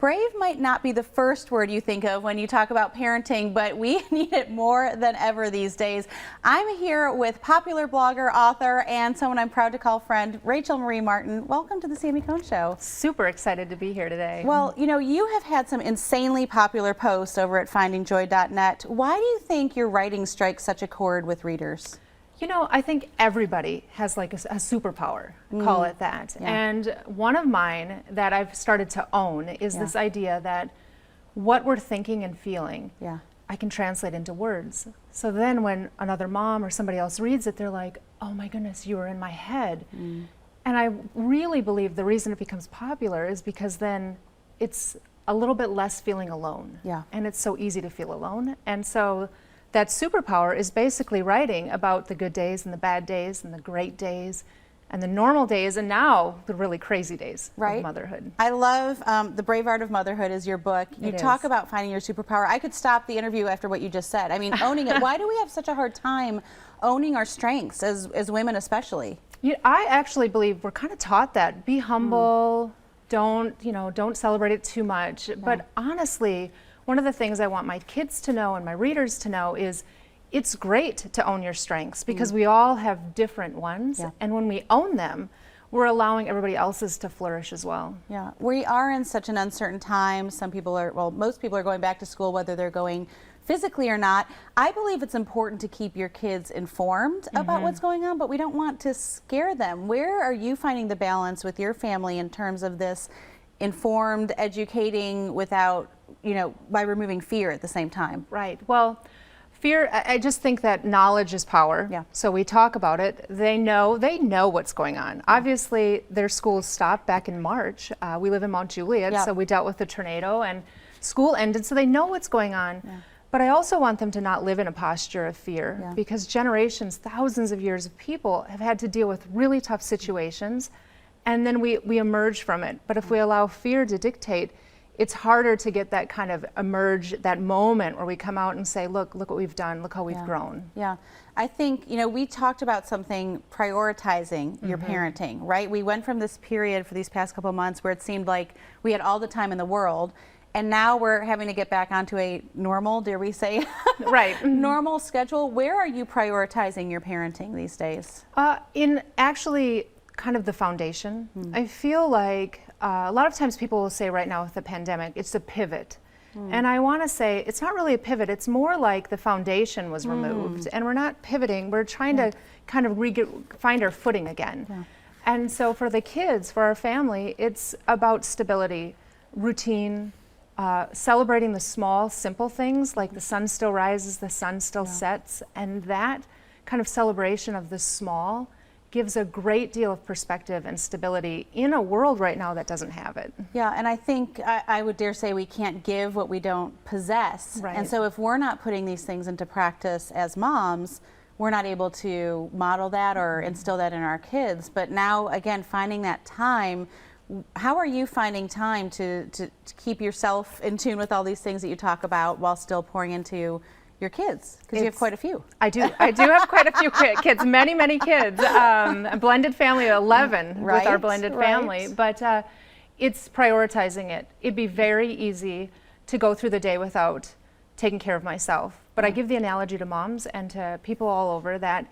Brave might not be the first word you think of when you talk about parenting, but we need it more than ever these days. I'm here with popular blogger, author, and someone I'm proud to call friend, Rachel Marie Martin. Welcome to the Sami Cohn Show. Super excited to be here today. Well, you know, you have had some insanely popular posts over at findingjoy.net. Why do you think your writing strikes such a chord with readers? You know, I think everybody has like a superpower, call it that. Yeah. And one of mine that I've started to own is this idea that what we're thinking and feeling, I can translate into words. So then when another mom or somebody else reads it, they're like, oh my goodness, you were in my head. And I really believe the reason it becomes popular is because then it's a little bit less feeling alone. And it's so easy to feel alone. And so that superpower is basically writing about the good days and the bad days and the great days and the normal days and now the really crazy days of motherhood. I love The Brave Art of Motherhood is your book. You talk about finding your superpower. I could stop the interview after what you just said. I mean, owning it. Why do we have such a hard time owning our strengths as women especially? I actually believe we're kind of taught that. Be humble, don't celebrate it too much. But honestly, one of the things I want my kids to know and my readers to know is it's great to own your strengths because we all have different ones. And when we own them, we're allowing everybody else's to flourish as well. Yeah, we are in such an uncertain time. Some people are, well, most people are going back to school, whether they're going physically or not. I believe it's important to keep your kids informed about what's going on, but we don't want to scare them. Where are you finding the balance with your family in terms of this informed, educating without, by removing fear at the same time? Right. Well, fear, I just think that knowledge is power. So we talk about it. They know what's going on. Obviously, their schools stopped back in March. We live in Mount Juliet, so we dealt with the tornado and school ended, so they know what's going on. But I also want them to not live in a posture of fear because generations, thousands of years of people have had to deal with really tough situations and then we emerge from it. But if we allow fear to dictate, it's harder to get that kind of emerge, that moment where we come out and say, look what we've done, look how we've grown. Yeah, I think, we talked about something, prioritizing your parenting, right? We went from this period for these past couple of months where it seemed like we had all the time in the world, and now we're having to get back onto a normal, dare we say, normal schedule. Where are you prioritizing your parenting these days? In actually kind of the foundation. I feel like a lot of times people will say right now with the pandemic, it's a pivot. And I want to say it's not really a pivot. It's more like the foundation was removed and we're not pivoting. We're trying to kind of find our footing again. And so for the kids, for our family, it's about stability, routine, celebrating the small, simple things like the sun still rises, the sun still sets. And that kind of celebration of the small gives a great deal of perspective and stability in a world right now that doesn't have it. Yeah, and I think I would dare say we can't give what we don't possess. And so if we're not putting these things into practice as moms, we're not able to model that or instill that in our kids. But now, again, finding that time, how are you finding time to keep yourself in tune with all these things that you talk about while still pouring into your kids? Because you have quite a few. I do have quite a few kids, many kids. A blended family of 11 with our blended family. But it's prioritizing it. It'd be very easy to go through the day without taking care of myself. But I give the analogy to moms and to people all over that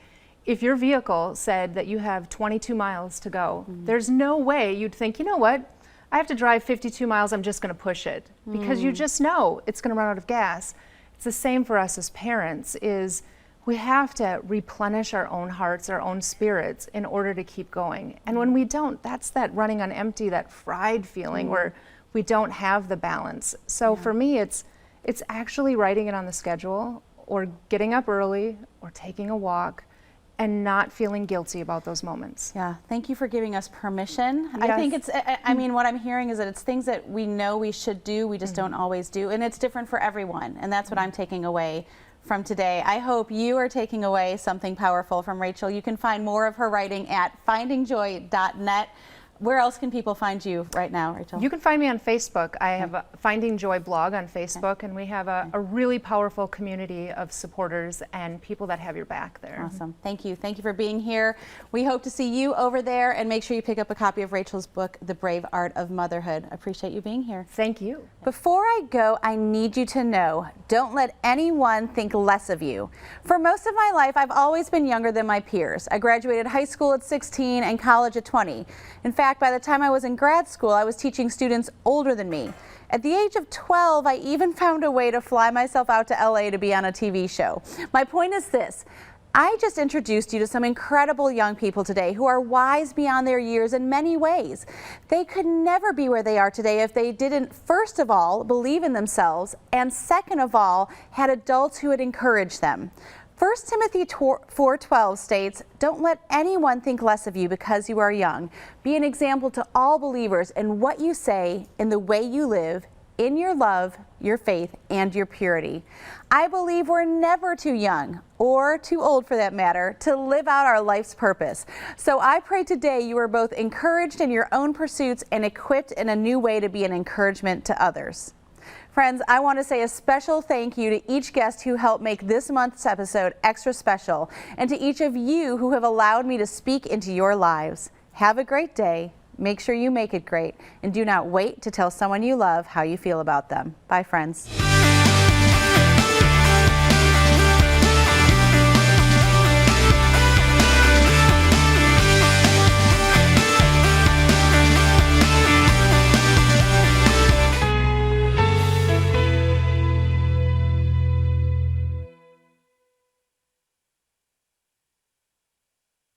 if your vehicle said that you have 22 miles to go, there's no way you'd think, you know what, I have to drive 52 miles, I'm just going to push it. Because you just know it's going to run out of gas. It's the same for us as parents, is we have to replenish our own hearts, our own spirits in order to keep going. And when we don't, that's that running on empty, that fried feeling where we don't have the balance. So for me, it's actually writing it on the schedule or getting up early or taking a walk and not feeling guilty about those moments. Yeah, thank you for giving us permission. I think it's, I mean, what I'm hearing is that it's things that we know we should do, we just don't always do, and it's different for everyone, and that's what I'm taking away from today. I hope you are taking away something powerful from Rachel. You can find more of her writing at findingjoy.net. where else can people find you right now, Rachel? You can find me on Facebook. I have a Finding Joy blog on Facebook, and we have a really powerful community of supporters and people that have your back there. Awesome. Thank you. Thank you for being here. We hope to see you over there, and make sure you pick up a copy of Rachel's book, The Brave Art of Motherhood. I appreciate you being here. Thank you. Before I go, I need you to know, don't let anyone think less of you. For most of my life, I've always been younger than my peers. I graduated high school at 16 and college at 20. In fact, by the time I was in grad school, I was teaching students older than me. At the age of 12, I even found a way to fly myself out to LA to be on a TV show. My point is this. I just introduced you to some incredible young people today who are wise beyond their years in many ways. They could never be where they are today if they didn't, first of all, believe in themselves, and second of all, had adults who would encourage them. 1 Timothy 4:12 states, "Don't let anyone think less of you because you are young. Be an example to all believers in what you say, in the way you live, in your love, your faith, and your purity." I believe we're never too young, or too old for that matter, to live out our life's purpose. So I pray today you are both encouraged in your own pursuits and equipped in a new way to be an encouragement to others. Friends, I want to say a special thank you to each guest who helped make this month's episode extra special, and to each of you who have allowed me to speak into your lives. Have a great day. Make sure you make it great, and do not wait to tell someone you love how you feel about them. Bye, friends.